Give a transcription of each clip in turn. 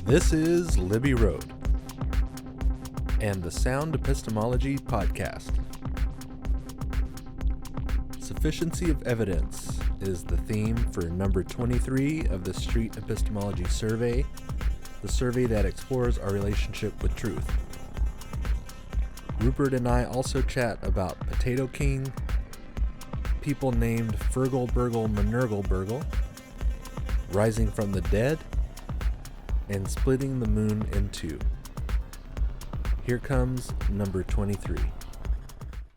This is Libby Road and the Sound Epistemology Podcast. Sufficiency of evidence is the theme for number 23 of the Street Epistemology Survey, the survey that explores our relationship with truth. Rupert and I also chat about Potato King, people named Furgleburglemanurgleburgle, rising from the dead, and splitting the moon in two. Here comes number 23.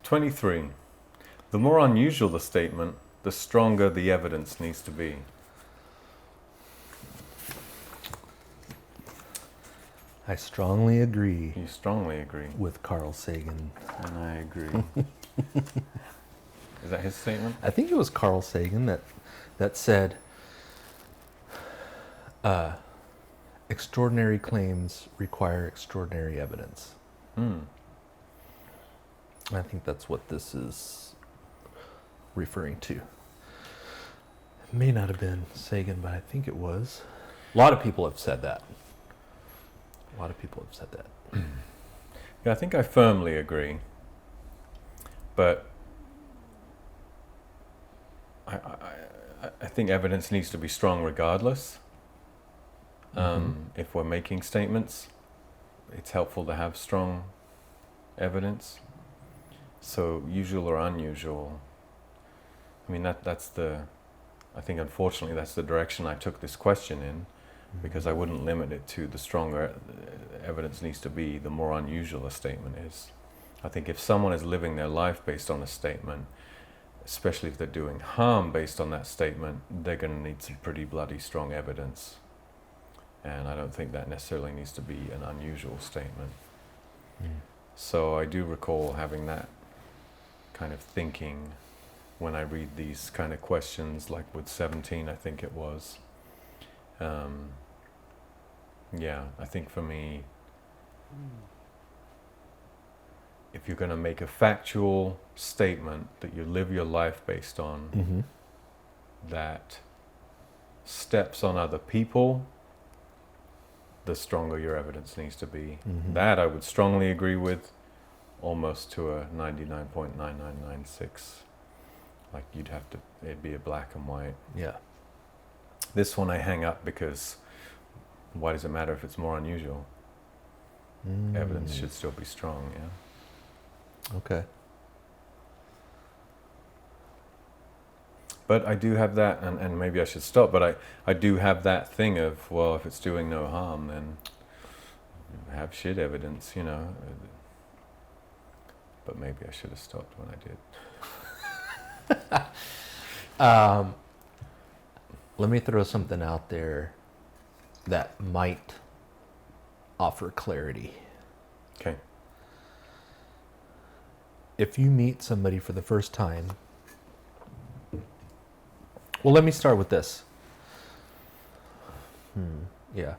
23. The more unusual the statement, the stronger the evidence needs to be. I strongly agree. You strongly agree. With Carl Sagan. And I agree. Is that his statement? I think it was Carl Sagan that said, extraordinary claims require extraordinary evidence. I think that's what this is referring to. It may not have been Sagan, but I think it was. A lot of people have said that. Yeah, I think I firmly agree. But I think evidence needs to be strong regardless. If we're making statements, it's helpful to have strong evidence. So usual or unusual, I mean, I think unfortunately that's the direction I took this question in, because I wouldn't limit it to the stronger evidence needs to be, the more unusual a statement is. I think if someone is living their life based on a statement, especially if they're doing harm based on that statement, they're going to need some pretty bloody strong evidence. And I don't think that necessarily needs to be an unusual statement. So I do recall having that kind of thinking when I read these kind of questions, like with 17, I think it was. Yeah, I think for me, if you're going to make a factual statement that you live your life based on, that steps on other people, the stronger your evidence needs to be. That I would strongly agree with, almost to a 99.9996. Like it'd be a black and white. Yeah. This one I hang up because why does it matter if it's more unusual? Evidence should still be strong, yeah. Okay. But I do have that, and maybe I should stop, but I do have that thing of, well, if it's doing no harm, then have shit evidence, you know. But maybe I should have stopped when I did. Let me throw something out there that might offer clarity. Okay. If you meet somebody for the first time, well, let me start with this. Yeah.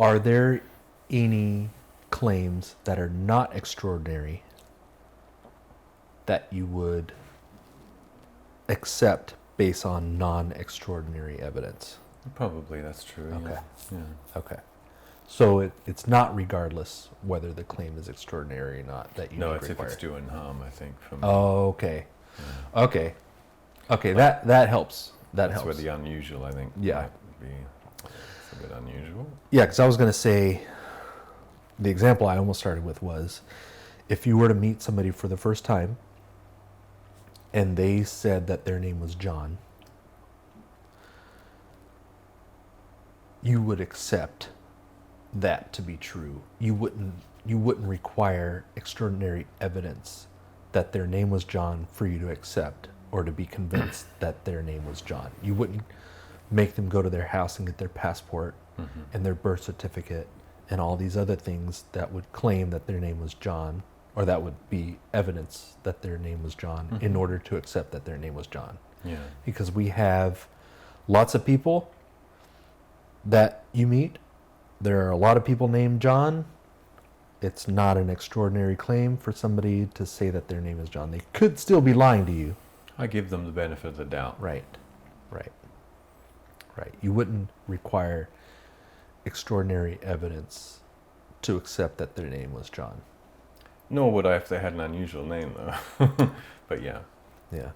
Are there any claims that are not extraordinary that you would accept based on non-extraordinary evidence? Probably, that's true. Okay. Yeah. Okay. So it's not regardless whether the claim is extraordinary or not that you No, would it's require. if it's doing harm, I think. For me. Oh, okay. Yeah. Okay. Okay, that helps. That That's helps. where the unusual, I think, Yeah. might be. It's a bit unusual. Yeah, because I was going to say, the example I almost started with was, if you were to meet somebody for the first time, and they said that their name was John, you would accept that to be true. You wouldn't require extraordinary evidence that their name was John for you to accept or to be convinced that their name was John. You wouldn't make them go to their house and get their passport and their birth certificate and all these other things that would claim that their name was John, or that would be evidence that their name was John, in order to accept that their name was John. Yeah. Because we have lots of people that you meet. There are a lot of people named John. It's not an extraordinary claim for somebody to say that their name is John. They could still be lying to you. I give them the benefit of the doubt. Right. You wouldn't require extraordinary evidence to accept that their name was John. Nor would I if they had an unusual name, though. But yeah. Yeah.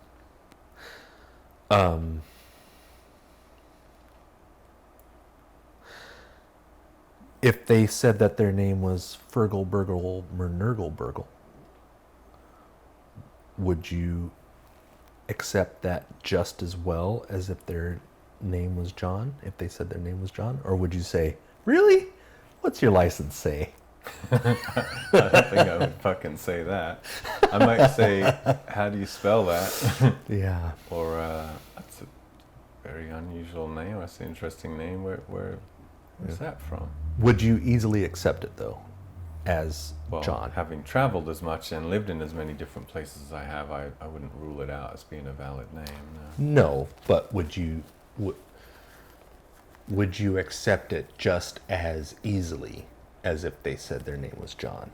If they said that their name was Furgleburglemanurgleburgle, would you accept that just as well as if their name was John, if they said their name was John? Or would you say, really? What's your license say? I don't think I would fucking say that. I might say, how do you spell that? Yeah. Or, that's a very unusual name. That's an interesting name. Where's that from? Would you easily accept it, though, as Well, John? having traveled as much and lived in as many different places as I have, I wouldn't rule it out as being a valid name. No. No, but would you accept it just as easily as if they said their name was John?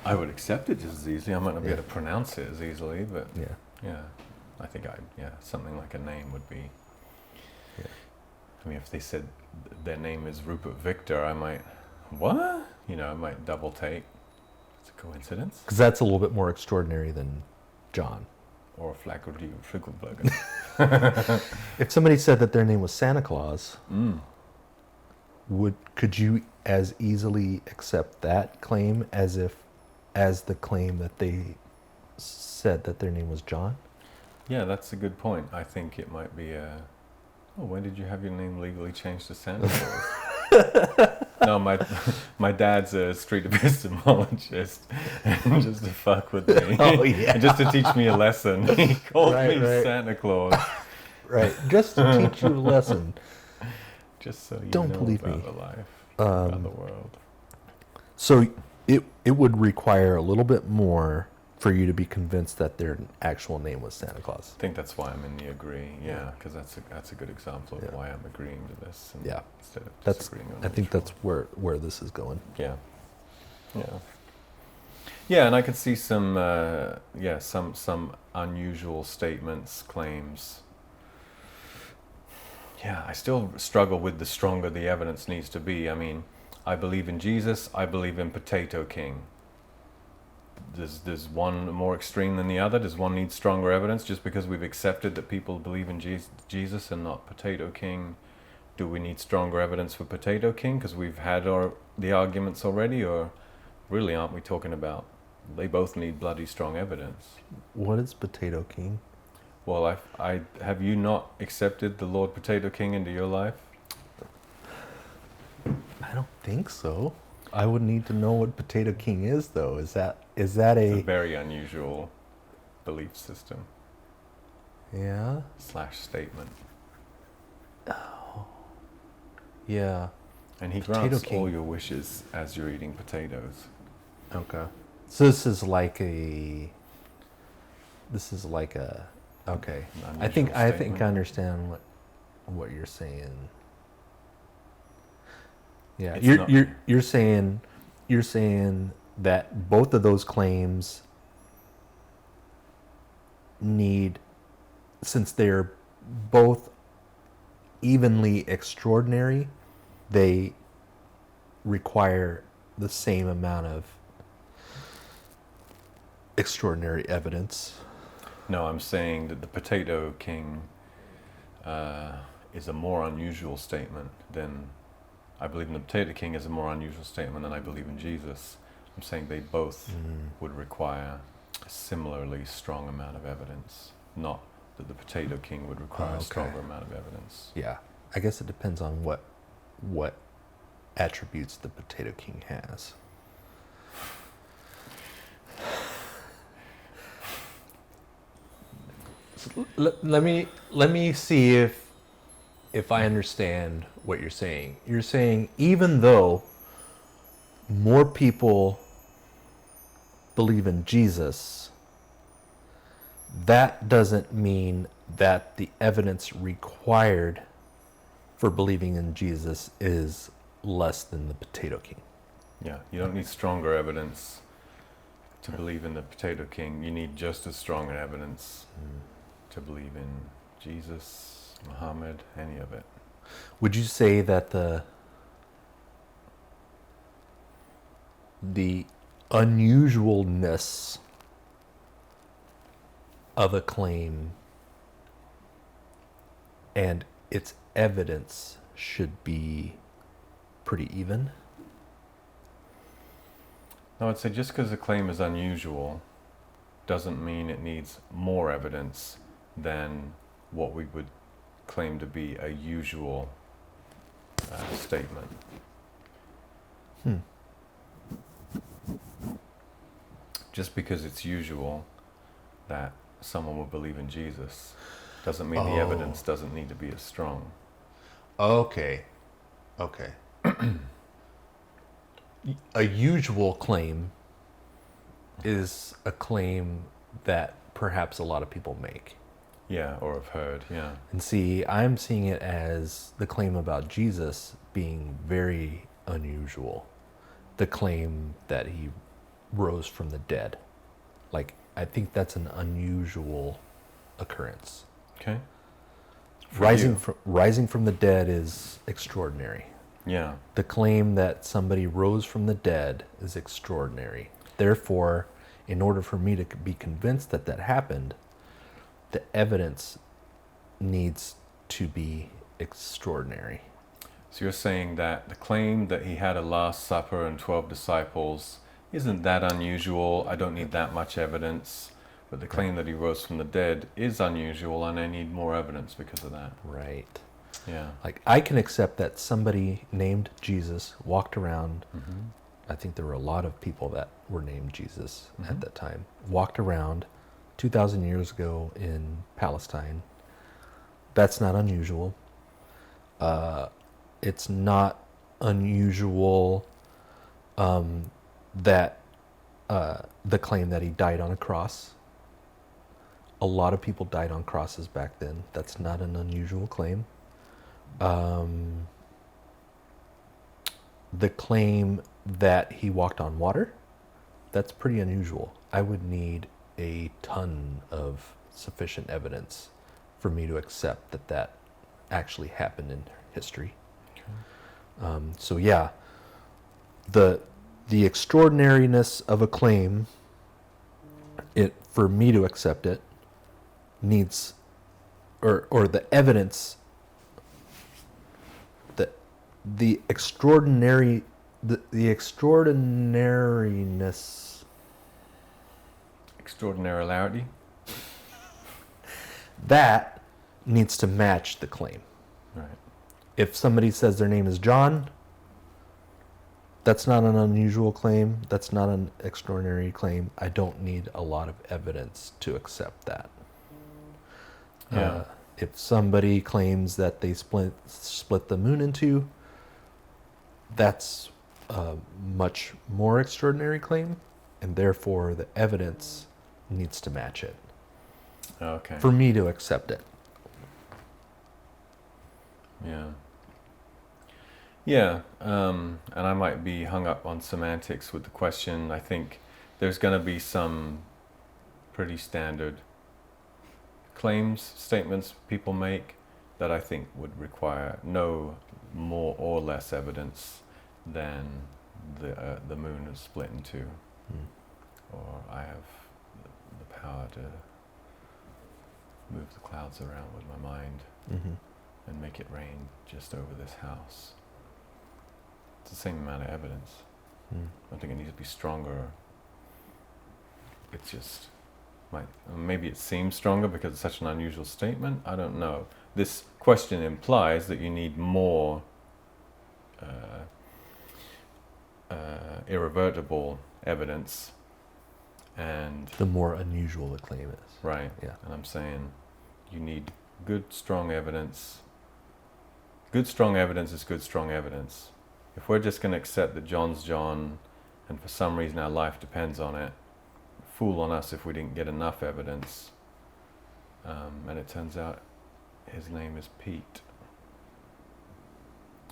I would accept it just as easily. I might not be able to pronounce it as easily, but Yeah. I think something like a name would be. Yeah. I mean, if they said their name is Rupert Victor, I might, what? I might double take. It's a coincidence. Because that's a little bit more extraordinary than John. Or Furgleburglemanurgleburgle. If somebody said that their name was Santa Claus, Mm. could you as easily accept that claim as the claim that they said that their name was John? Yeah, that's a good point. I think it might be when did you have your name legally changed to Santa Claus? No, my dad's a street epistemologist, and just to fuck with me, Oh, yeah. and just to teach me a lesson, he called Right, me right. Santa Claus, Right, just to teach you a lesson. just so you Don't know believe about me. the life, about Um, the world. So it would require a little bit more for you to be convinced that their actual name was Santa Claus. I think that's why I'm in the agree, because that's a good example of Yeah. why I'm agreeing to this, and Yeah. instead of That's. disagreeing on I think which that's where this is going. Yeah. Yeah, and I could see some unusual statements, claims. Yeah, I still struggle with the stronger the evidence needs to be. I mean, I believe in Jesus, I believe in Potato King. Does one more extreme than the other? Does one need stronger evidence just because we've accepted that people believe in Jesus and not Potato King? Do we need stronger evidence for Potato King because we've had the arguments already, or really aren't we talking about they both need bloody strong evidence? What is Potato King? Well, I have you not accepted the Lord Potato King into your life? I don't think so. I would need to know what Potato King is, though. Is that It's a a very unusual belief system yeah? / statement. Yeah. And he Potato grants King. all your wishes as you're eating potatoes. Okay. So this is like a. Okay. An I think unusual I statement. understand what you're saying. Yeah, It's not- you're saying that both of those claims need, since they're both evenly extraordinary, they require the same amount of extraordinary evidence. No, I'm saying that the Potato King is a more unusual statement than I believe in the Potato King is a more unusual statement than I believe in Jesus. I'm saying they both would require a similarly strong amount of evidence, not that the Potato King would require a Okay. stronger amount of evidence. Yeah, I guess it depends on what attributes the Potato King has. So let me see if I understand what you're saying. You're saying even though more people believe in Jesus, that doesn't mean that the evidence required for believing in Jesus is less than the Potato King. Yeah, you don't need stronger evidence to believe in the Potato King. You need just as strong an evidence to believe in Jesus, Muhammad, any of it. Would you say that the unusualness of a claim and its evidence should be pretty even? No, I'd say just because a claim is unusual doesn't mean it needs more evidence than what we would claim to be a usual statement. Just because it's usual that someone will believe in Jesus doesn't mean the evidence doesn't need to be as strong. Okay. A usual claim is a claim that perhaps a lot of people make. Yeah, or have heard, yeah. And see, I'm seeing it as the claim about Jesus being very unusual. The claim that he rose from the dead. Like, I think that's an unusual occurrence. Okay. Rising from the dead is extraordinary. Yeah. The claim that somebody rose from the dead is extraordinary. Therefore, in order for me to be convinced that that happened, the evidence needs to be extraordinary. So you're saying that the claim that he had a Last Supper and 12 disciples isn't that unusual, I don't need that much evidence, but the claim that he rose from the dead is unusual and I need more evidence because of that. Right. Yeah. Like, I can accept that somebody named Jesus walked around. Mm-hmm. I think there were a lot of people that were named Jesus at that time. Walked around 2,000 years ago in Palestine. That's not unusual. It's not unusual that the claim that he died on a cross. A lot of people died on crosses back then. That's not an unusual claim. The claim that he walked on water, that's pretty unusual. I would need a ton of sufficient evidence for me to accept that that actually happened in history. Okay. So yeah, the extraordinariness of a claim, for me to accept it, needs, or the evidence, the extraordinariness, Extraordinarily? that needs to match the claim. Right. If somebody says their name is John, that's not an unusual claim. That's not an extraordinary claim. I don't need a lot of evidence to accept that. Yeah. If somebody claims that they split the moon in two, that's a much more extraordinary claim, and therefore the evidence needs to match it Okay. for me to accept it. Yeah. Yeah, and I might be hung up on semantics with the question. I think there's going to be some pretty standard claims, statements people make that I think would require no more or less evidence than the moon is split in two, or I have the power to move the clouds around with my mind and make it rain just over this house. It's the same amount of evidence. I think it needs to be stronger. It's just maybe it seems stronger because it's such an unusual statement. I don't know. This question implies that you need more irrevertible evidence, and The more unusual the claim is. right. Yeah. And I'm saying you need good, strong evidence. Good, strong evidence is good, strong evidence. If we're just going to accept that John's John, and for some reason our life depends on it, fool on us if we didn't get enough evidence. And it turns out his name is Pete,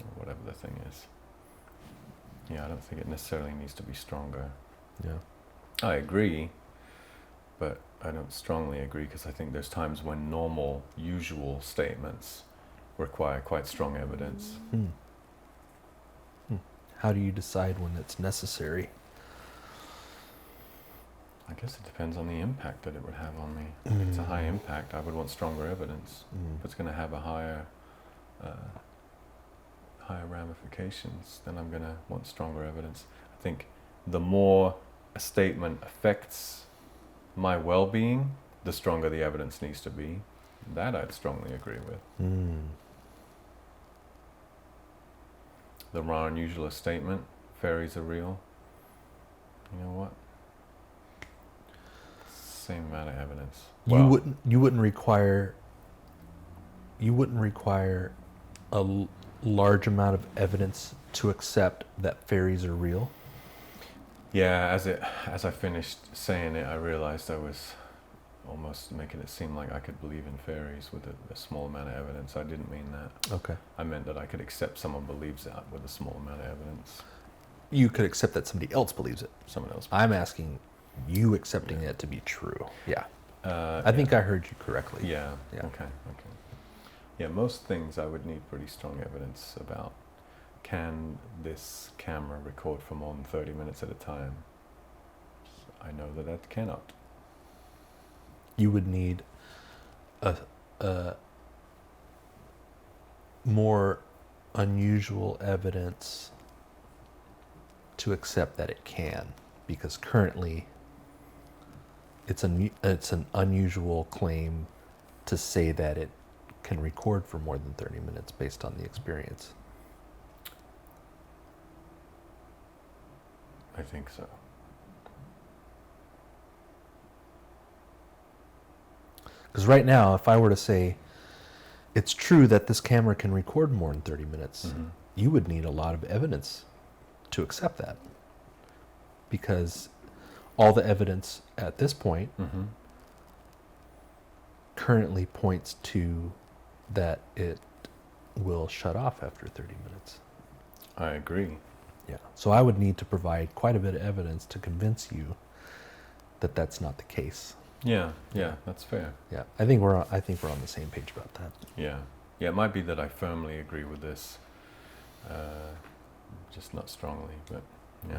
or whatever the thing is. Yeah, I don't think it necessarily needs to be stronger. Yeah. I agree, but I don't strongly agree, because I think there's times when normal, usual statements require quite strong evidence. How do you decide when it's necessary? I guess it depends on the impact that it would have on me. If it's a high impact, I would want stronger evidence. If it's going to have a higher ramifications, then I'm going to want stronger evidence. I think the more a statement affects my well-being, the stronger the evidence needs to be. That I'd strongly agree with. The more unusual a statement, fairies are real. You know what? Same amount of evidence. You wouldn't require a large amount of evidence to accept that fairies are real. Yeah, as I finished saying it, I realized I was almost making it seem like I could believe in fairies with a small amount of evidence. I didn't mean that. Okay. I meant that I could accept someone believes that with a small amount of evidence. You could accept that somebody else believes it. Someone else. I'm asking you accepting it to be true. Yeah. I think I heard you correctly. Yeah. Yeah. Okay. Yeah, most things I would need pretty strong evidence about. Can this camera record for more than 30 minutes at a time? I know that cannot. You would need a more unusual evidence to accept that it can, because currently it's an unusual claim to say that it can record for more than 30 minutes based on the experience. I think so. Because right now, if I were to say, it's true that this camera can record more than 30 minutes, you would need a lot of evidence to accept that. Because all the evidence at this point currently points to that it will shut off after 30 minutes. I agree. Yeah. So I would need to provide quite a bit of evidence to convince you that that's not the case. Yeah, that's fair. Yeah. I think we're on the same page about that. Yeah. It might be that I firmly agree with this, just not strongly, but yeah.